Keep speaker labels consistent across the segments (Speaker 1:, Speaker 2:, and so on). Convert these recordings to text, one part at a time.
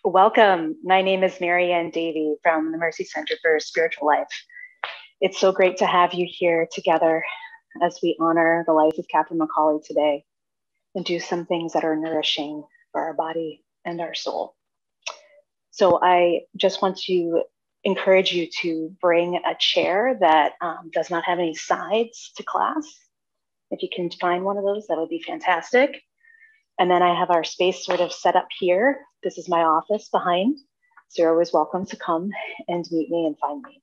Speaker 1: Welcome. My name is Marianne Davey from the Mercy Center for Spiritual Life. It's so great to have you here together as we honor the life of Catherine McAuley today and do some things that are nourishing for our body and our soul. So I just want to encourage you to bring a chair that does not have any sides to class. If you can find one of those, that would be fantastic. And then I have our space sort of set up here. This is my office behind. So you're always welcome to come and meet me and find me.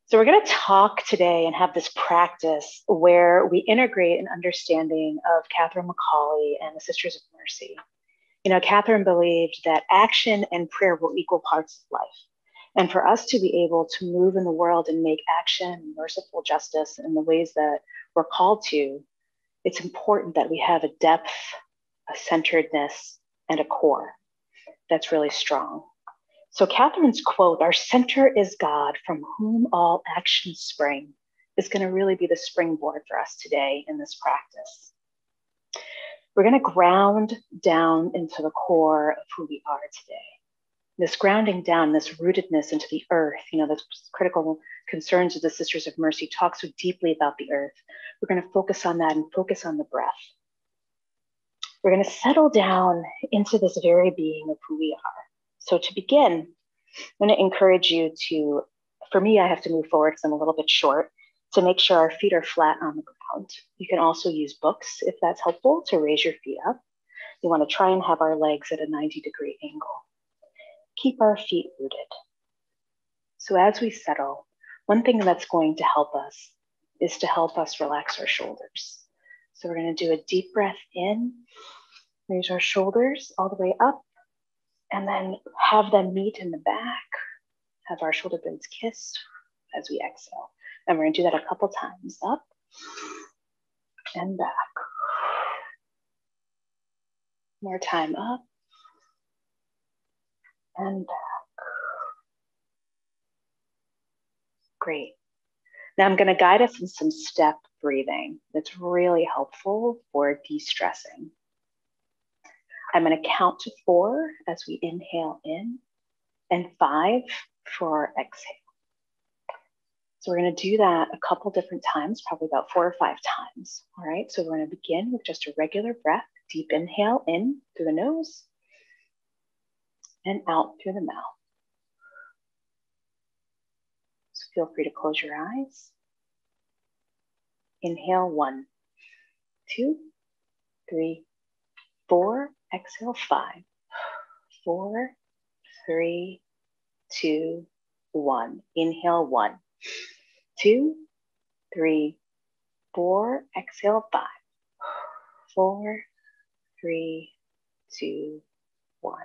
Speaker 1: So we're going to talk today and have this practice where we integrate an understanding of Catherine McAuley and the Sisters of Mercy. You know, Catherine believed that action and prayer were equal parts of life. And for us to be able to move in the world and make action and merciful justice in the ways that we're called to, it's important that we have a depth, a centeredness, and a core that's really strong. So Catherine's quote, "Our center is God, from whom all actions spring," is going to really be the springboard for us today in this practice. We're going to ground down into the core of who we are today. This grounding down, this rootedness into the earth, you know, the critical concerns of the Sisters of Mercy talk so deeply about the earth. We're going to focus on that and focus on the breath. We're going to settle down into this very being of who we are. So to begin, I'm going to encourage you to, for me, I have to move forward because I'm a little bit short, to make sure our feet are flat on the ground. You can also use books if that's helpful to raise your feet up. You want to try and have our legs at a 90-degree angle. Keep our feet rooted. So as we settle, one thing that's going to help us is to help us relax our shoulders. So we're going to do a deep breath in, raise our shoulders all the way up, and then have them meet in the back, have our shoulder blades kiss as we exhale. And we're going to do that a couple times, up and back. More time, up and back. Great. Now I'm going to guide us in some step breathing that's really helpful for de-stressing. I'm going to count to 4 as we inhale in and 5 for our exhale. So we're going to do that a couple different times, probably about 4 or 5 times. All right, so we're going to begin with just a regular breath. Deep inhale in through the nose and out through the mouth. So feel free to close your eyes. Inhale 1, 2, 3, 4. Exhale 5, 4, 3, 2, 1. Inhale 1, 2, 3, 4. Exhale 5, 4, 3, 2, 1.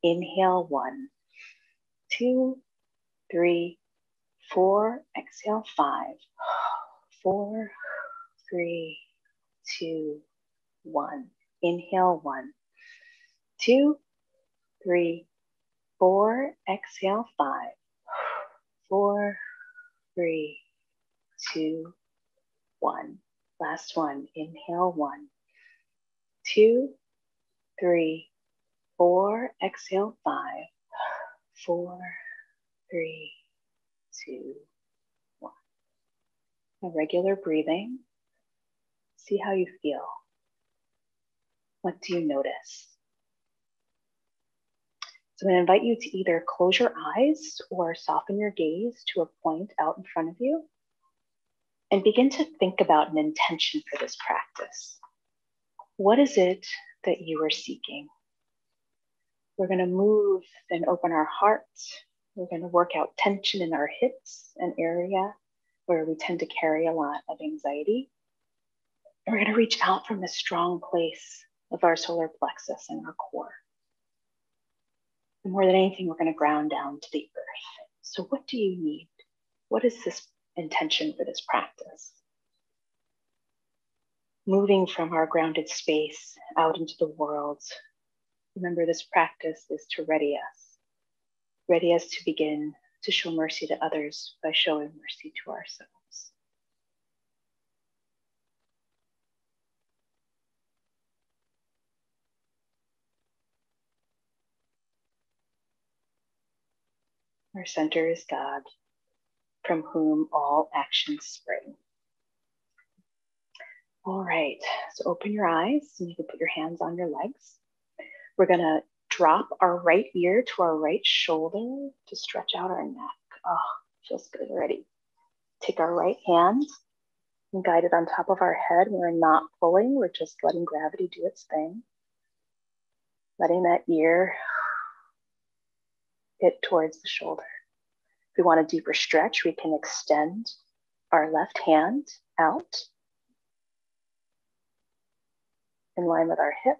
Speaker 1: Inhale 1, 2, 3, 4. Exhale 5, 4, 3, 2, 1. Inhale 1, 2, 3, 4. Exhale 5, 4, 3, 2, 1. Last one. Inhale 1, 2, 3, 4. Exhale 5, 4, 3, 2, 1. A regular breathing. See how you feel. What do you notice? So I'm going to invite you to either close your eyes or soften your gaze to a point out in front of you and begin to think about an intention for this practice. What is it that you are seeking? We're going to move and open our hearts. We're going to work out tension in our hips, an area where we tend to carry a lot of anxiety. And we're going to reach out from the strong place of our solar plexus and our core. And more than anything, we're going to ground down to the earth. So what do you need? What is this intention for this practice? Moving from our grounded space out into the world. Remember, this practice is to ready us to begin to show mercy to others by showing mercy to ourselves. Our center is God, from whom all actions spring. All right, so open your eyes and you can put your hands on your legs. We're gonna drop our right ear to our right shoulder to stretch out our neck. Oh, feels good already. Take our right hand and guide it on top of our head. We're not pulling, we're just letting gravity do its thing. Letting that ear hit towards the shoulder. If we want a deeper stretch, we can extend our left hand out in line with our hip,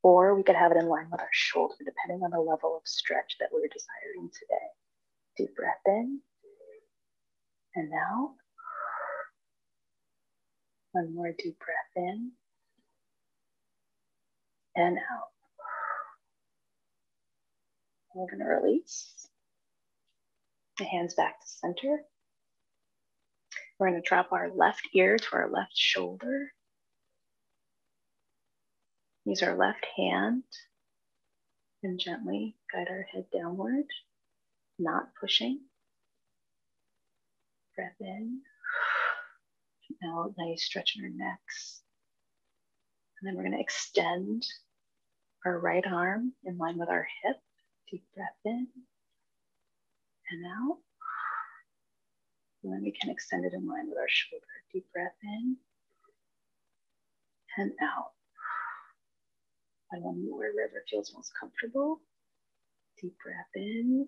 Speaker 1: or we could have it in line with our shoulder, depending on the level of stretch that we're desiring today. Deep breath in, and out. One more deep breath in, and out. We're gonna release. The hands back to center. We're gonna drop our left ear to our left shoulder. Use our left hand and gently guide our head downward, not pushing. Breath in, out, nice stretch in our necks. And then we're gonna extend our right arm in line with our hip. Deep breath in and out. And then we can extend it in line with our shoulder. Deep breath in and out. Find one more wherever feels most comfortable. Deep breath in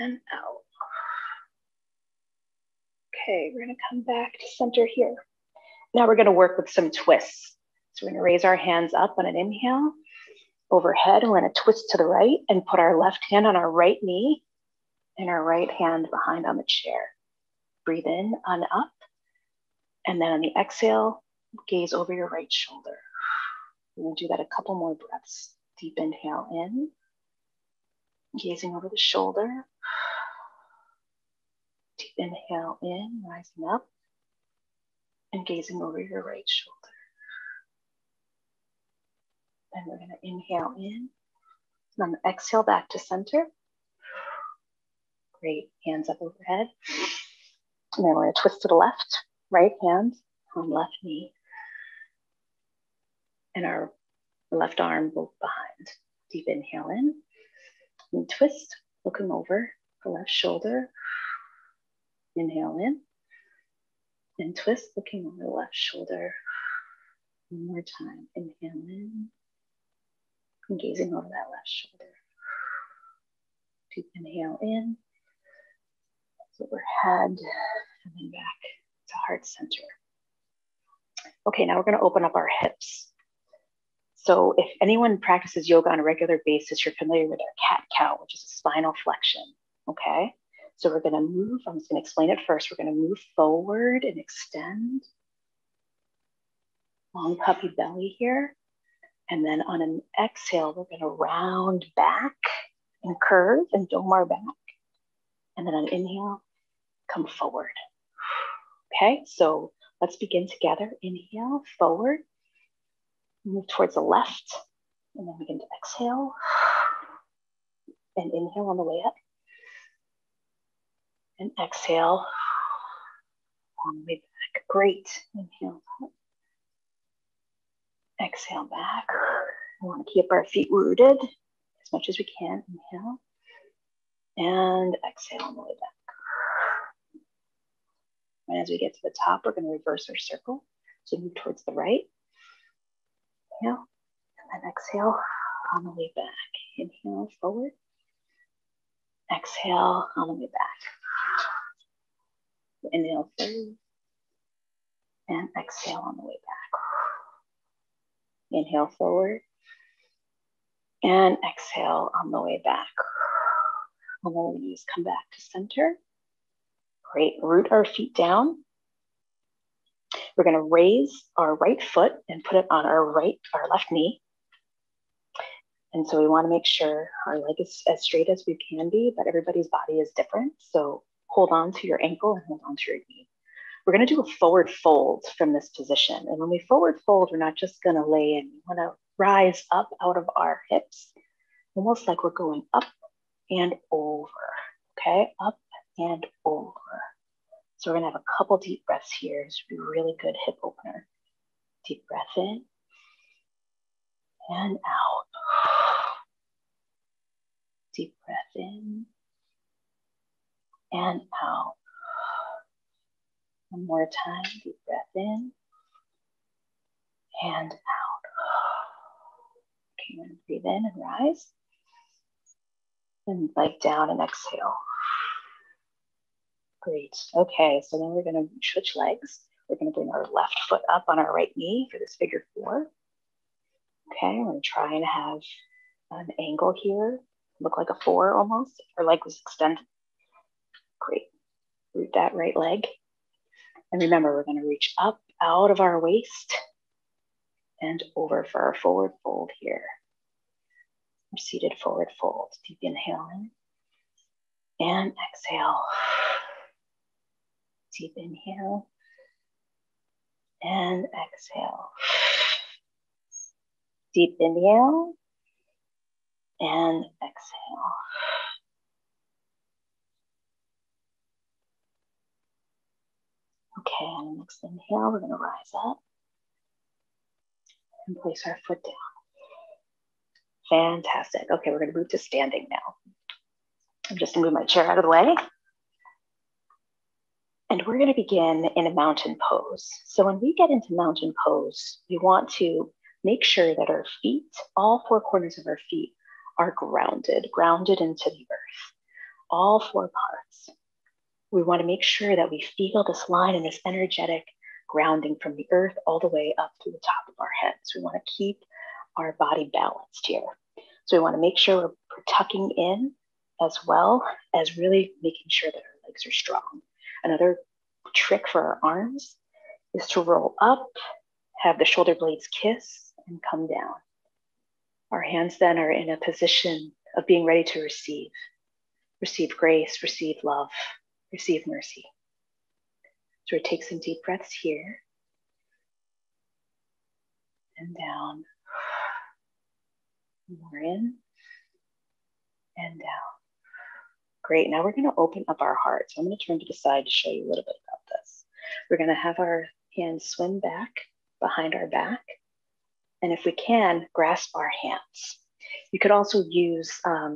Speaker 1: and out. Okay, we're gonna come back to center here. Now we're gonna work with some twists. So we're gonna raise our hands up on an inhale, overhead. We're gonna twist to the right and put our left hand on our right knee and our right hand behind on the chair. Breathe in on up. And then on the exhale, gaze over your right shoulder. We're gonna do that a couple more breaths. Deep inhale in, gazing over the shoulder. Deep inhale in, rising up, and gazing over your right shoulder. Then we're gonna inhale in, and on the exhale back to center. Great, hands up overhead. And then we're gonna twist to the left, right hand on left knee. And our left arm both behind. Deep inhale in, and twist, looking over the left shoulder. Inhale in, and twist, looking over the left shoulder. One more time, inhale in, and gazing over that left shoulder. Deep inhale in, overhead, and then back to heart center. Okay, now we're gonna open up our hips. So if anyone practices yoga on a regular basis, you're familiar with our cat-cow, which is a spinal flexion, okay? So we're gonna move, I'm just gonna explain it first. We're gonna move forward and extend. Long puppy belly here. And then on an exhale, we're gonna round back and curve and dome our back. And then on inhale, come forward. Okay, so let's begin together. Inhale, forward. Move towards the left, and then begin to exhale. And inhale on the way up. And exhale on the way back. Great. Inhale up. Exhale back. We want to keep our feet rooted as much as we can. Inhale. And exhale on the way back. And as we get to the top, we're going to reverse our circle. So move towards the right. Inhale. And then exhale on the way back. Inhale forward. Exhale on the way back. Inhale forward. And exhale on the way back. Inhale forward. And exhale on the way back. And then we're going to just come back to center. Great. Root our feet down. We're going to raise our right foot and put it on our left knee. And so we want to make sure our leg is as straight as we can be, but everybody's body is different. So hold on to your ankle and hold on to your knee. We're going to do a forward fold from this position. And when we forward fold, we're not just going to lay in. We want to rise up out of our hips, almost like we're going up and over. Okay, up and over. So we're gonna have a couple deep breaths here. This would be a really good hip opener. Deep breath in and out. Deep breath in and out. One more time, deep breath in and out. Okay, I'm gonna breathe in and rise. And leg down and exhale. Great. Okay, so then we're gonna switch legs. We're gonna bring our left foot up on our right knee for this figure 4. Okay, we're gonna try and have an angle here. Look like a 4 almost. Our leg was extended. Great. Root that right leg. And remember, we're gonna reach up out of our waist and over for our forward fold here. Our seated forward fold. Deep inhale in and exhale. Deep inhale and exhale. Deep inhale and exhale. Okay, on the next inhale, we're gonna rise up and place our foot down. Fantastic. Okay, we're gonna move to standing now. I'm just gonna move my chair out of the way. And we're gonna begin in a mountain pose. So when we get into mountain pose, we want to make sure that our feet, all 4 corners of our feet, are grounded into the earth, all 4 parts. We want to make sure that we feel this line and this energetic grounding from the earth all the way up to the top of our heads. We want to keep our body balanced here. So we want to make sure we're tucking in as well as really making sure that our legs are strong. Another trick for our arms is to roll up, have the shoulder blades kiss, and come down. Our hands then are in a position of being ready to receive grace, receive love, receive mercy. So we take some deep breaths here and down. More in and down. Great, now we're gonna open up our heart. So I'm gonna turn to the side to show you a little bit about this. We're gonna have our hands swim back behind our back. And if we can, grasp our hands. You could also use a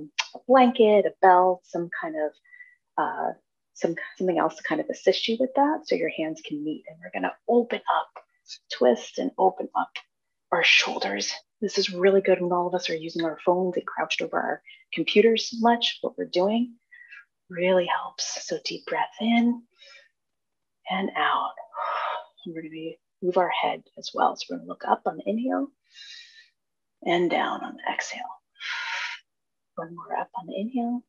Speaker 1: blanket, a belt, some kind of, something else to kind of assist you with that so your hands can meet. And we're gonna open up, twist and open up our shoulders. This is really good when all of us are using our phones and crouched over our computers so much. What we're doing really helps. So deep breath in and out. And we're gonna move our head as well. So we're gonna look up on the inhale and down on the exhale. One more up on the inhale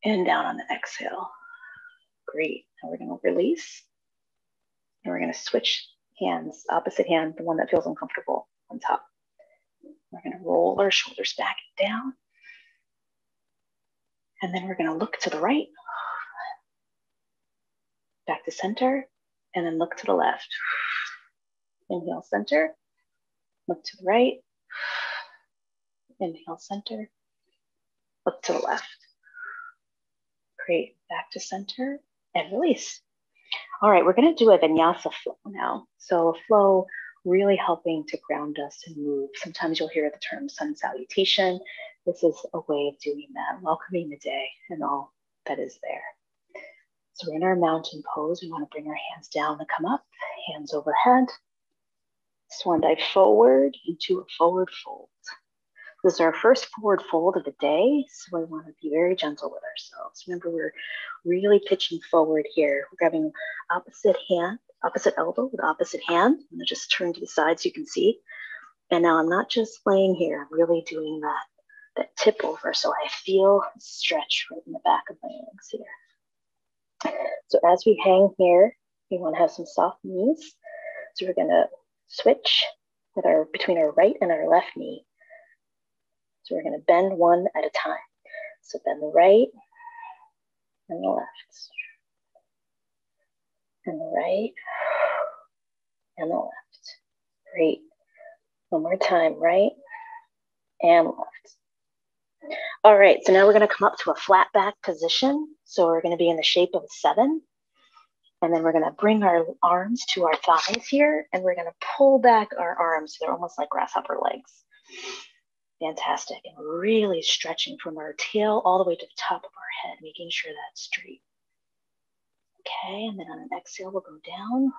Speaker 1: and down on the exhale. Great. Now we're gonna release and we're gonna switch hands, opposite hand, the one that feels uncomfortable on top. We're gonna roll our shoulders back and down. And then we're gonna look to the right, back to center, and then look to the left. Inhale, center, look to the right, inhale, center, look to the left. Great, back to center and release. All right, we're gonna do a vinyasa flow now. So a flow really helping to ground us and move. Sometimes you'll hear the term sun salutation. This is a way of doing that, welcoming the day and all that is there. So we're in our mountain pose. We want to bring our hands down and come up, hands overhead. Swan dive forward into a forward fold. This is our first forward fold of the day, so we want to be very gentle with ourselves. Remember, we're really pitching forward here. We're grabbing opposite hand, opposite elbow with opposite hand. I'm gonna just turn to the side so you can see. And now I'm not just laying here, I'm really doing that tip over, so I feel stretch right in the back of my legs here. So as we hang here, we want to have some soft knees. So we're gonna switch with between our right and our left knee. So we're going to bend one at a time. So bend the right and the left. And the right and the left. Great. One more time, right and left. All right, so now we're gonna come up to a flat back position. So we're gonna be in the shape of a 7. And then we're gonna bring our arms to our thighs here, and we're gonna pull back our arms. So they're almost like grasshopper legs. Fantastic, and really stretching from our tail all the way to the top of our head, making sure that's straight. Okay, and then on an exhale, we'll go down.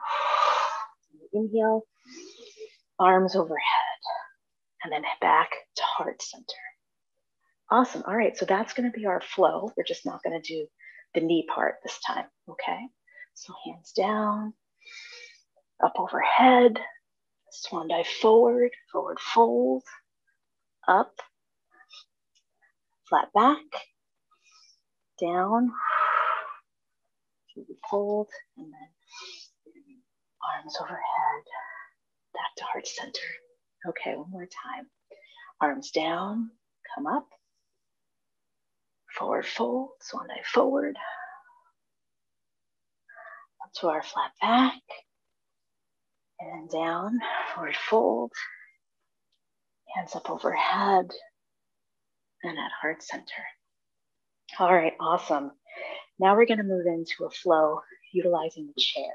Speaker 1: Inhale, arms overhead, and then back to heart center. Awesome, all right, so that's gonna be our flow. We're just not gonna do the knee part this time, okay? So hands down, up overhead, swan dive forward, forward fold, up, flat back, down, fold, and then arms overhead, back to heart center. Okay, one more time. Arms down, come up, forward fold, swan dive forward, up to our flat back, and down, forward fold, hands up overhead, and at heart center. All right, awesome. Now we're gonna move into a flow utilizing the chair.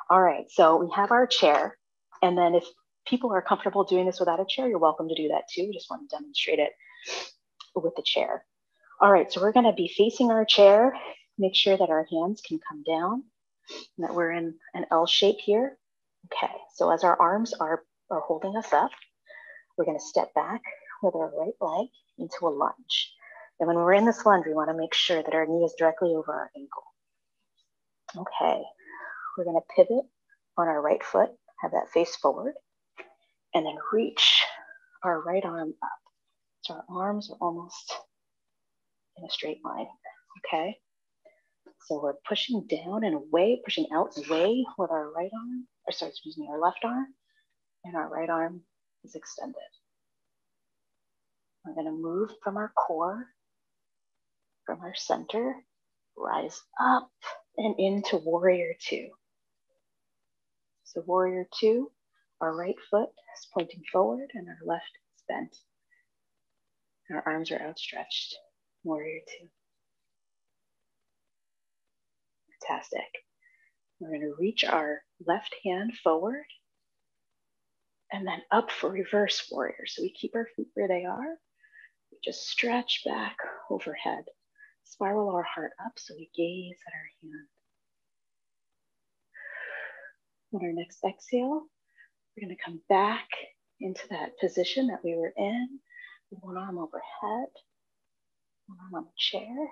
Speaker 1: All right, so we have our chair, and then if people are comfortable doing this without a chair, you're welcome to do that too. We just want to demonstrate it with the chair. All right, so we're gonna be facing our chair. Make sure that our hands can come down and that we're in an L shape here. Okay, so as our arms are holding us up, we're gonna step back with our right leg into a lunge. And when we're in this lunge, we wanna make sure that our knee is directly over our ankle. Okay, we're gonna pivot on our right foot, have that face forward, and then reach our right arm up. So our arms are almost in a straight line, okay? So we're pushing down and away, pushing out and away with our right arm, or sorry, excuse me, our left arm, and our right arm is extended. We're gonna move from our core, from our center, rise up and into warrior 2. So warrior 2, our right foot is pointing forward and our left is bent. Our arms are outstretched, warrior 2. Fantastic. We're gonna reach our left hand forward and then up for reverse warrior. So we keep our feet where they are. We just stretch back overhead, spiral our heart up so we gaze at our hand. On our next exhale, we're gonna come back into that position that we were in. One arm overhead, one arm on the chair.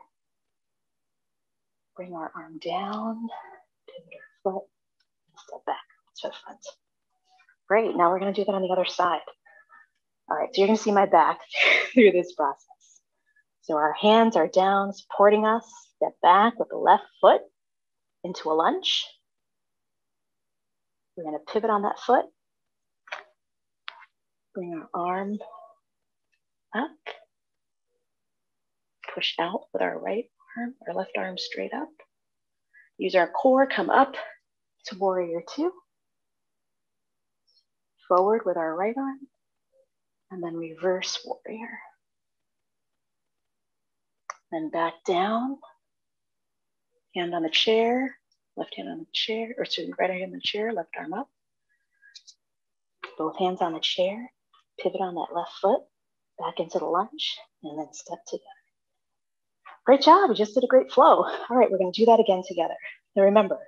Speaker 1: Bring our arm down, pivot our foot, and step back to the front. Great, now we're gonna do that on the other side. All right, so you're gonna see my back through this process. So our hands are down, supporting us. Step back with the left foot into a lunge. We're gonna pivot on that foot. Bring our arm up. Push out with our right arm, our left arm straight up. Use our core, come up to warrior 2. Forward with our right arm, and then reverse warrior. Then back down, hand on the chair, left hand on the chair, or excuse me, right hand on the chair, left arm up. Both hands on the chair, pivot on that left foot, back into the lunge, and then step together. Great job, we just did a great flow. All right, we're gonna do that again together. Now remember,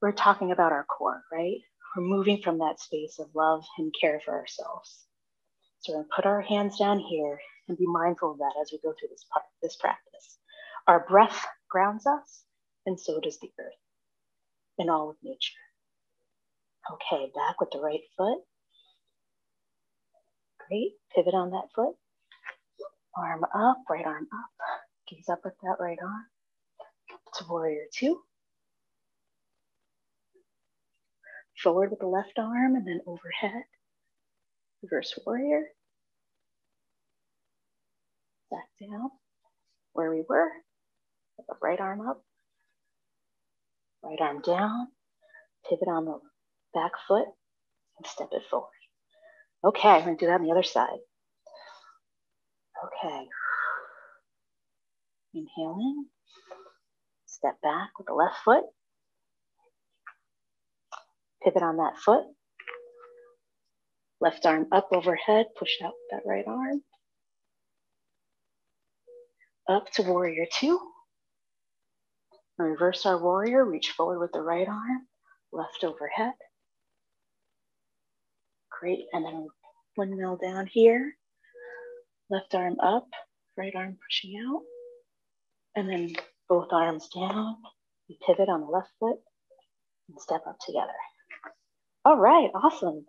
Speaker 1: we're talking about our core, right? We're moving from that space of love and care for ourselves. So we're gonna put our hands down here and be mindful of that as we go through this practice. Our breath grounds us, and so does the earth and all of nature. Okay, back with the right foot. Great, pivot on that foot. Arm up, right arm up. Gaze up with that right arm. To warrior 2. Forward with the left arm and then overhead. Reverse warrior. Back down where we were. With the right arm up. Right arm down. Pivot on the back foot and step it forward. Okay, I'm gonna do that on the other side. Okay. Inhaling. Step back with the left foot. Pivot on that foot. Left arm up overhead. Push out that right arm. Up to warrior two. Reverse our warrior. Reach forward with the right arm. Left overhead. Great. And then windmill down here. Left arm up. Right arm pushing out. And then both arms down. We pivot on the left foot and step up together. All right, awesome.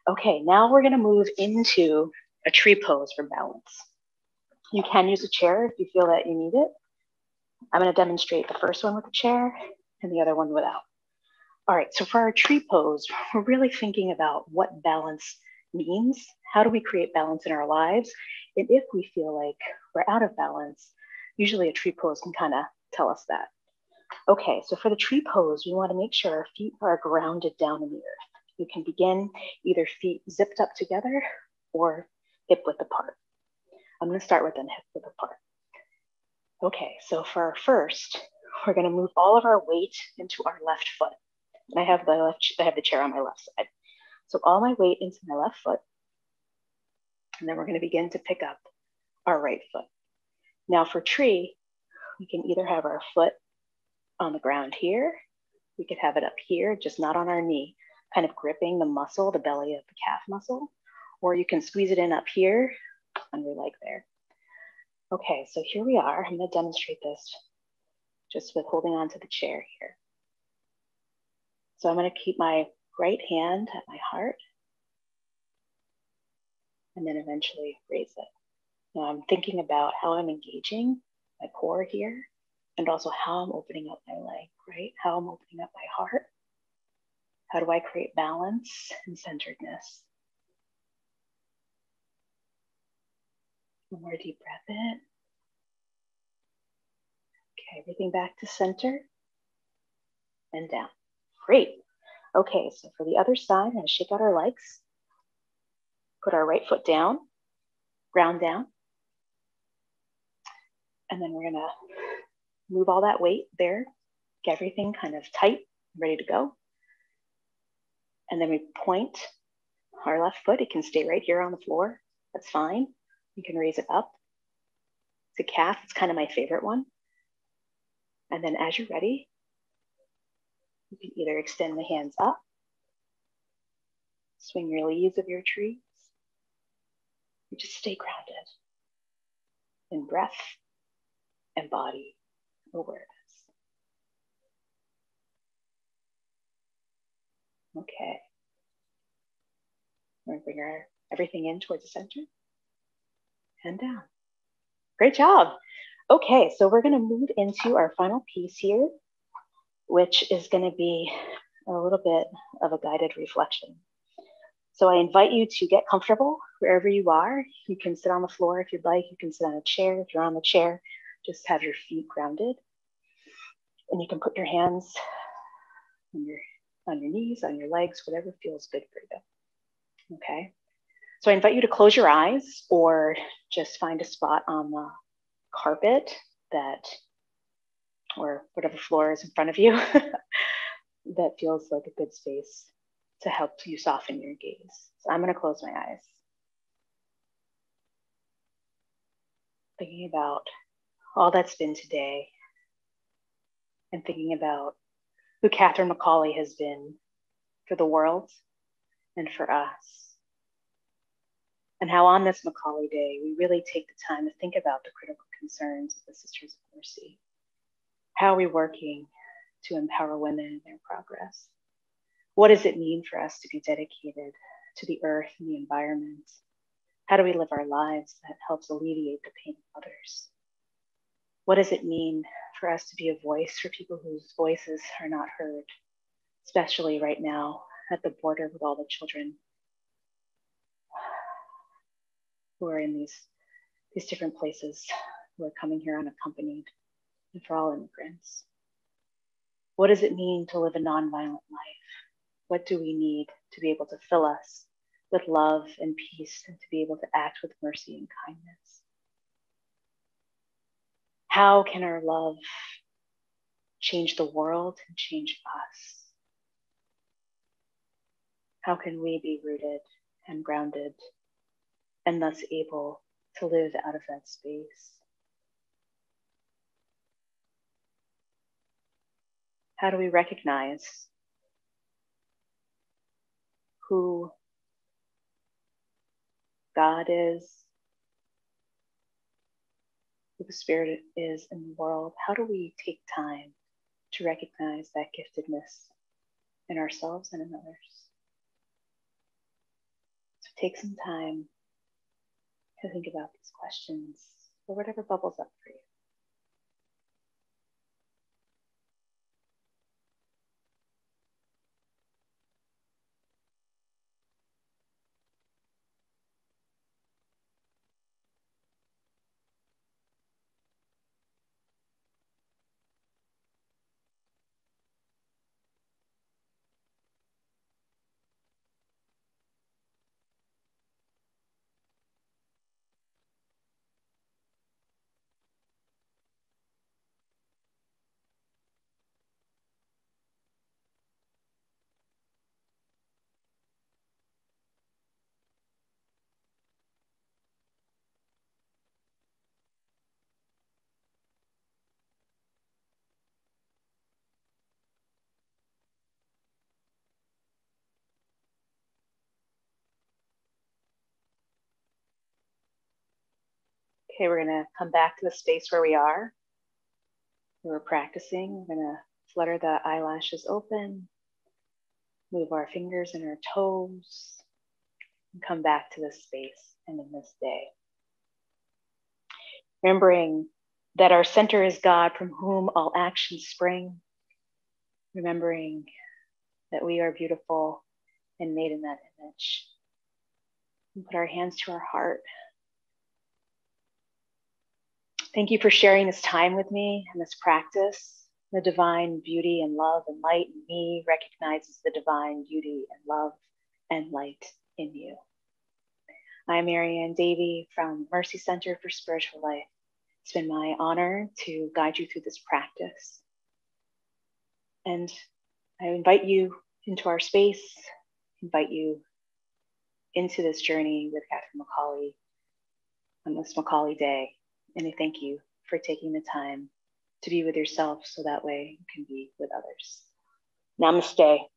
Speaker 1: Okay, now we're gonna move into a tree pose for balance. You can use a chair if you feel that you need it. I'm gonna demonstrate the first one with the chair and the other one without. All right, so for our tree pose, we're really thinking about what balance means. How do we create balance in our lives? And if we feel like we're out of balance, usually a tree pose can kind of tell us that. Okay, so for the tree pose, we want to make sure our feet are grounded down in the earth. You can begin either feet zipped up together or hip width apart. I'm going to start with them hip width apart. Okay, so for our first, we're going to move all of our weight into our left foot. And I have the chair on my left side. So all my weight into my left foot. And then we're going to begin to pick up our right foot. Now for tree, we can either have our foot on the ground here. We could have it up here, just not on our knee, kind of gripping the muscle, the belly of the calf muscle. Or you can squeeze it in up here on your leg there. Okay, so here we are. I'm going to demonstrate this just with holding on to the chair here. So I'm going to keep my right hand at my heart and then eventually raise it. Now I'm thinking about how I'm engaging my core here and also how I'm opening up my leg, right? How I'm opening up my heart. How do I create balance and centeredness? One more deep breath in. Okay, everything back to center and down. Great. Okay, so for the other side, I'm going to shake out our legs. Put our right foot down, ground down. And then we're going to move all that weight there, get everything kind of tight, ready to go. And then we point our left foot. It can stay right here on the floor. That's fine. You can raise it up. It's a calf. It's kind of my favorite one. And then as you're ready, you can either extend the hands up, swing your leaves of your trees, or just stay grounded in breath and body awareness. Okay. We're going to bring everything in towards the center and down. Great job. Okay, so we're going to move into our final piece here, which is going to be a little bit of a guided reflection. So I invite you to get comfortable wherever you are. You can sit on the floor if you'd like. You can sit on a chair. If you're on the chair, just have your feet grounded. And you can put your hands on your knees, on your legs, whatever feels good for you. Okay. So I invite you to close your eyes or just find a spot on the carpet or whatever floor is in front of you that feels like a good space to help you soften your gaze. So I'm going to close my eyes. Thinking about all that's been today and thinking about who Catherine McAuley has been for the world and for us. And how on this McAuley Day, we really take the time to think about the critical concerns of the Sisters of Mercy. How are we working to empower women in their progress? What does it mean for us to be dedicated to the earth and the environment? How do we live our lives that helps alleviate the pain of others? What does it mean for us to be a voice for people whose voices are not heard, especially right now at the border with all the children who are in these different places, who are coming here unaccompanied, and for all immigrants? What does it mean to live a nonviolent life? What do we need to be able to fill us with love and peace and to be able to act with mercy and kindness? How can our love change the world and change us? How can we be rooted and grounded and thus able to live out of that space? How do we recognize who God is, who the Spirit is in the world? How do we take time to recognize that giftedness in ourselves and in others? So take some time to think about these questions or whatever bubbles up for you. Okay, we're gonna come back to the space where we are. We're practicing. We're gonna flutter the eyelashes open, move our fingers and our toes, and come back to this space and in this day. Remembering that our center is God, from whom all actions spring. Remembering that we are beautiful and made in that image. And put our hands to our heart. Thank you for sharing this time with me and this practice. The divine beauty and love and light in me recognizes the divine beauty and love and light in you. I'm Marianne Davey from Mercy Center for Spiritual Life. It's been my honor to guide you through this practice. And I invite you into our space, invite you into this journey with Catherine McAuley on this McAuley Day. And I thank you for taking the time to be with yourself so that way you can be with others. Namaste.